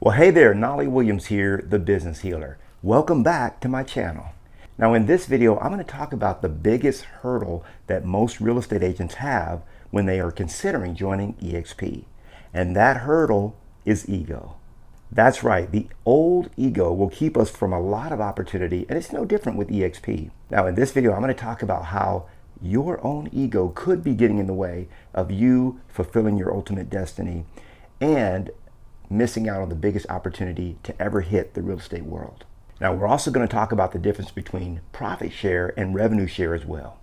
Well, hey there, Knolly Williams here, the Business Healer. Welcome back to my channel. Now in this video, I'm going to talk about the biggest hurdle that most real estate agents have when they are considering joining eXp. And that hurdle is ego. That's right, the old ego will keep us from a lot of opportunity, and it's no different with eXp. Now in this video, I'm going to talk about how your own ego could be getting in the way of you fulfilling your ultimate destiny and missing out on the biggest opportunity to ever hit the real estate world. Now, we're also going to talk about the difference between profit share and revenue share as well.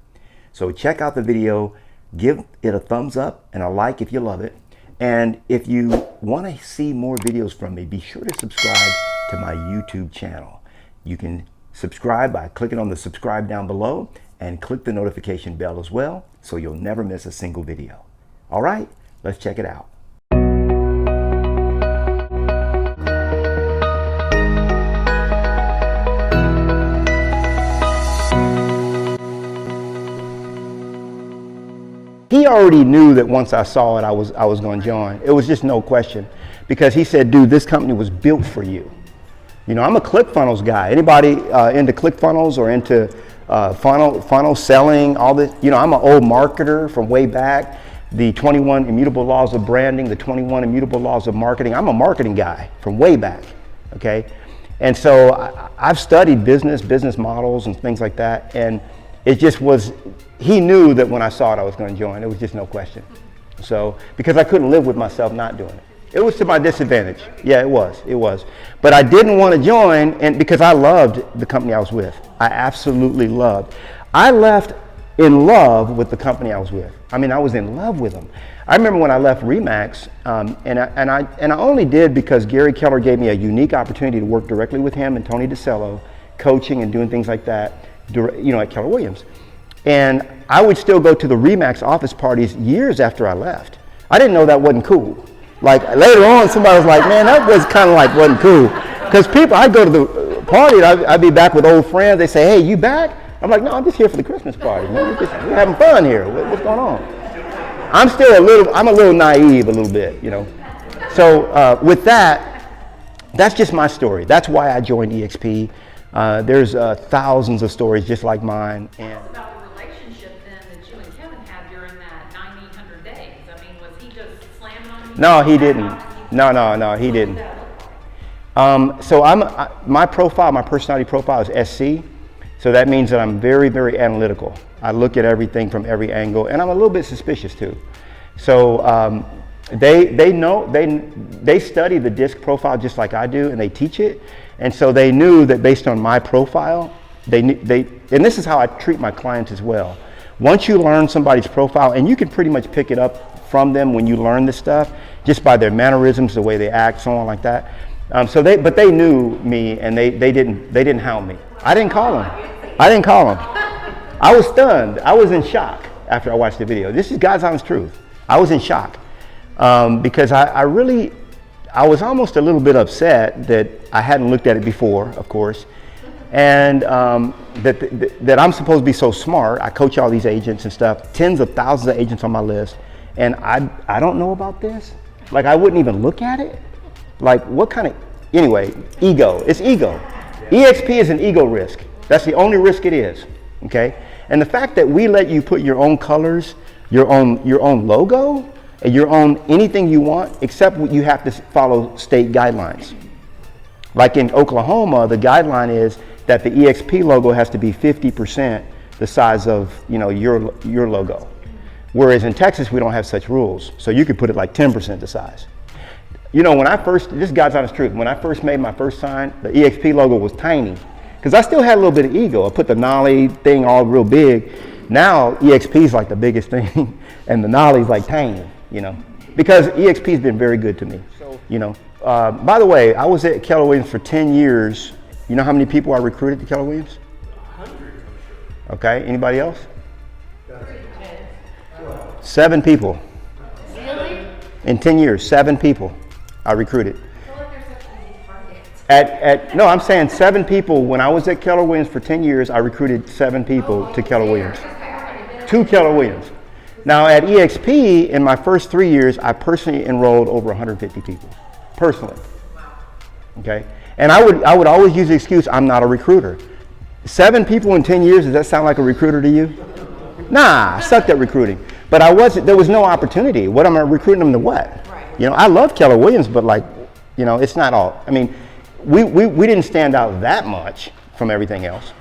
So check out the video, give it a thumbs up and a like if you love it. And if you want to see more videos from me, be sure to subscribe to my YouTube channel. You can subscribe by clicking on the subscribe down below and click the notification bell as well, so you'll never miss a single video. All right, let's check it out. He already knew that once I saw it, I was going to join. It was just no question, because he said, dude, this company was built for you. You know, I'm a ClickFunnels guy. Anybody into ClickFunnels or into funnel selling, all this? You know, I'm an old marketer from way back. The 21 immutable laws of branding, the 21 immutable laws of marketing. I'm a marketing guy from way back, okay? And so I've studied business models and things like that. And it just was, he knew that when I saw it, I was going to join. It was just no question. So, because I couldn't live with myself not doing it. It was to my disadvantage. Yeah, it was. But I didn't want to join, and because I loved the company I was with. I absolutely loved. I left in love with the company I was with. I mean, I was in love with them. I remember when I left RE/MAX, and I only did because Gary Keller gave me a unique opportunity to work directly with him and Tony DeCello, coaching and doing things like that, you know, at Keller Williams. And I would still go to the RE/MAX office parties years after I left. I didn't know that wasn't cool. Like later on, somebody was like, man, that was kind of like wasn't cool. Because people, I'd go to the party, I'd be back with old friends. They say, hey, you back? I'm like, no, I'm just here for the Christmas party, man. We're having fun here. What's going on? I'm a little naive a little bit, you know. So with that, that's just my story. That's why I joined eXp. There's thousands of stories just like mine. And no, he didn't. No, he didn't. So my profile, my personality profile is SC. So that means that I'm very, very analytical. I look at everything from every angle, and I'm a little bit suspicious too. So they study the DISC profile just like I do, and they teach it. And so they knew that based on my profile, and this is how I treat my clients as well. Once you learn somebody's profile, and you can pretty much pick it up from them when you learn this stuff, just by their mannerisms, the way they act, so on like that. But they knew me, and they didn't hound me. I didn't call them. I was stunned. I was in shock after I watched the video. This is God's honest truth. I was in shock because I was almost a little bit upset that I hadn't looked at it before, of course, and that I'm supposed to be so smart. I coach all these agents and stuff, tens of thousands of agents on my list, and I don't know about this. Like, I wouldn't even look at it. Like, what kind of, anyway, ego. It's ego. eXp is an ego risk. That's the only risk it is, okay? And the fact that we let you put your own colors, your own logo, and your own anything you want, except you have to follow state guidelines. Like in Oklahoma, the guideline is that the eXp logo has to be 50% the size of, you know, your logo. Whereas in Texas, we don't have such rules. So you could put it like 10% the size. You know, this is God's honest truth. When I first made my first sign, the eXp logo was tiny. Because I still had a little bit of ego. I put the Knolly thing all real big. Now eXp is like the biggest thing, and the Knolly's like tiny, you know. Because eXp has been very good to me, you know. By the way, I was at Keller Williams for 10 years. You know how many people I recruited to Keller Williams? Hundreds, I'm sure. Okay, anybody else? 7 people. Really? In 10 years, 7 people I recruited. I feel like they're such easy targets. No, I'm saying 7 people. When I was at Keller Williams for 10 years, I recruited 7 people to Keller Williams. To Keller Williams. Now at eXp, in my first 3 years, I personally enrolled over 150 people. Personally. okay? And I would always use the excuse, I'm not a recruiter. 7 people in 10 years, does that sound like a recruiter to you? Nah, I sucked at recruiting. But there was no opportunity. What am I recruiting them to what? Right. You know, I love Keller Williams, but like, you know, it's not all. I mean, we didn't stand out that much from everything else.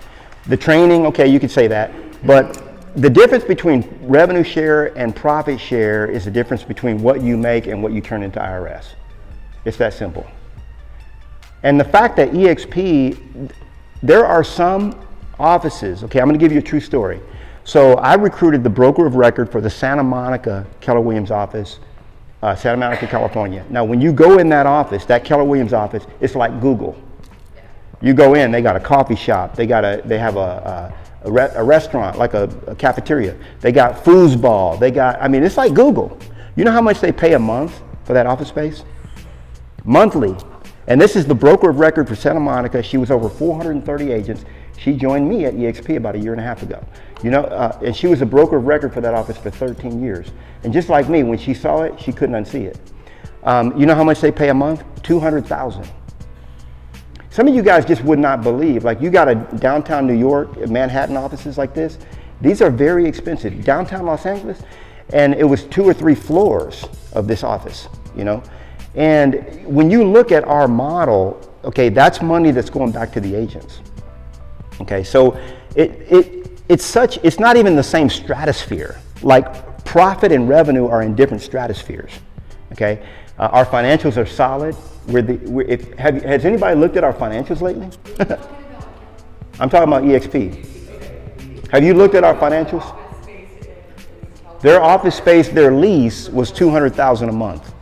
The training, okay, you could say that. But the difference between revenue share and profit share is the difference between what you make and what you turn into IRS. It's that simple. And the fact that eXp, there are some offices, okay, I'm gonna give you a true story. So I recruited the broker of record for the Santa Monica Keller Williams office, Santa Monica, California. Now, when you go in that office, that Keller Williams office, it's like Google. You go in, they got a coffee shop, they have a restaurant, like a cafeteria. They got foosball, I mean, it's like Google. You know how much they pay a month for that office space? Monthly. And this is the broker of record for Santa Monica. She was over 430 agents. She joined me at eXp about 1.5 years ago. You know, and she was a broker of record for that office for 13 years. And just like me, when she saw it, she couldn't unsee it. You know how much they pay a month? $200,000. Some of you guys just would not believe, like you got a downtown New York, Manhattan offices like this. These are very expensive. Downtown Los Angeles, and it was 2 or 3 floors of this office, you know? And when you look at our model, okay, that's money that's going back to the agents. Okay, so it's not even the same stratosphere. Like profit and revenue are in different stratospheres. Okay, our financials are solid. Has anybody looked at our financials lately? I'm talking about eXp. Have you looked at our financials? Their office space, their lease was $200,000 a month.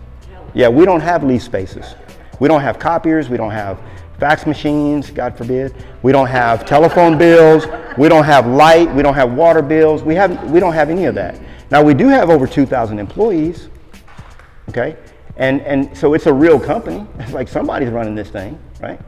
Yeah, we don't have lease spaces. We don't have copiers. We don't have fax machines, God forbid. We don't have telephone bills. We don't have light. We don't have water bills. We don't have any of that. Now we do have over 2,000 employees. Okay, and so it's a real company. It's like somebody's running this thing, right?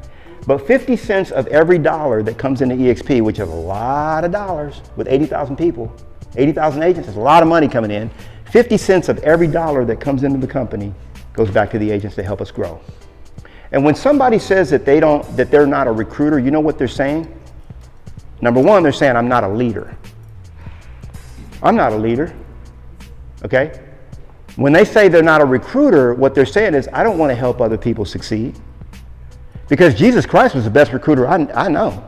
But 50 cents of every dollar that comes into eXp, which is a lot of dollars with 80,000 people, 80,000 agents, is a lot of money coming in. 50 cents of every dollar that comes into the company goes back to the agents to help us grow. And when somebody says that they're not a recruiter, you know what they're saying? Number one, they're saying, I'm not a leader. I'm not a leader, okay? When they say they're not a recruiter, what they're saying is, I don't want to help other people succeed. Because Jesus Christ was the best recruiter I know.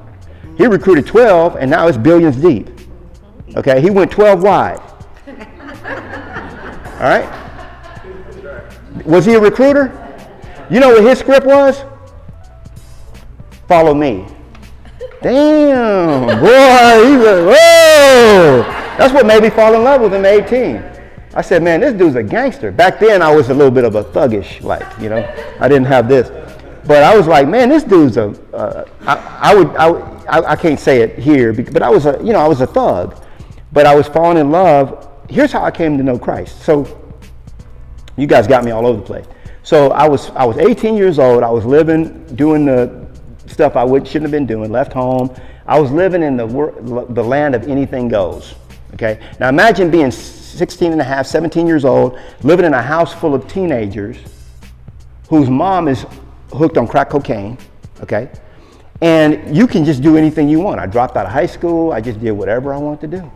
He recruited 12, and now it's billions deep. Okay, he went 12 wide. All right? Was he a recruiter? You know what his script was? Follow me. Damn, boy, he was, whoa! That's what made me fall in love with him at 18. I said, man, this dude's a gangster. Back then, I was a little bit of a thuggish, like, you know, I didn't have this. But I was like, man, this dude's I can't say it here, but I was a thug. But I was falling in love. Here's how I came to know Christ. So, you guys got me all over the place. So I was 18 years old. I was living, doing the stuff I shouldn't have been doing, left home. I was living in the land of anything goes, okay? Now imagine being 16 and a half, 17 years old, living in a house full of teenagers whose mom is hooked on crack cocaine, okay? And you can just do anything you want. I dropped out of high school. I just did whatever I wanted to do,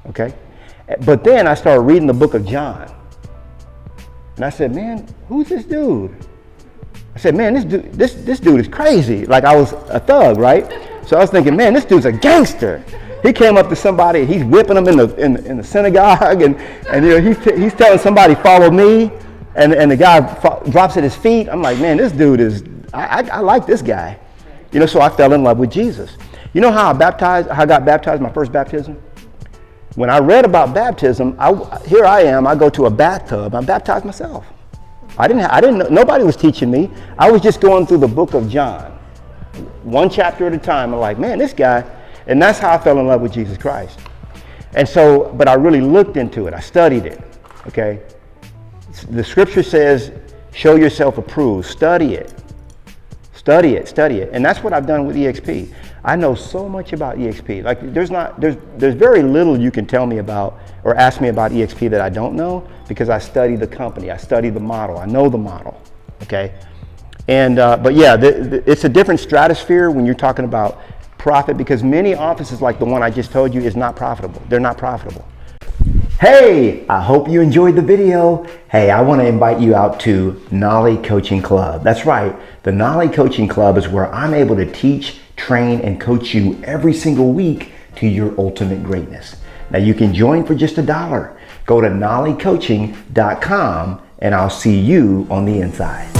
okay? But then I started reading the book of John. And I said, man, who's this dude? I said, man, this dude is crazy. Like I was a thug, right? So I was thinking, man, this dude's a gangster. He came up to somebody, he's whipping them in the synagogue, and you know, he's telling somebody, follow me, and the guy drops at his feet. I'm like, man, this dude is, I like this guy. You know, so I fell in love with Jesus. You know how I got baptized, my first baptism? When I read about baptism, here I am, I go to a bathtub, I baptized myself. I didn't know, nobody was teaching me. I was just going through the book of John, one chapter at a time. I'm like, man, this guy, and that's how I fell in love with Jesus Christ. And so, but I really looked into it, I studied it, okay? The scripture says, show yourself approved, study it. Study it, and that's what I've done with eXp. I know so much about eXp. Like there's very little you can tell me about or ask me about eXp that I don't know, because I study the company, I study the model, I know the model, okay? And but yeah, it's a different stratosphere when you're talking about profit, because many offices like the one I just told you is not profitable. They're not profitable. Hey, I hope you enjoyed the video. Hey, I want to invite you out to Knolly Coaching Club. That's right. The Knolly Coaching Club is where I'm able to teach, train, and coach you every single week to your ultimate greatness. Now you can join for just $1. Go to knollycoaching.com and I'll see you on the inside.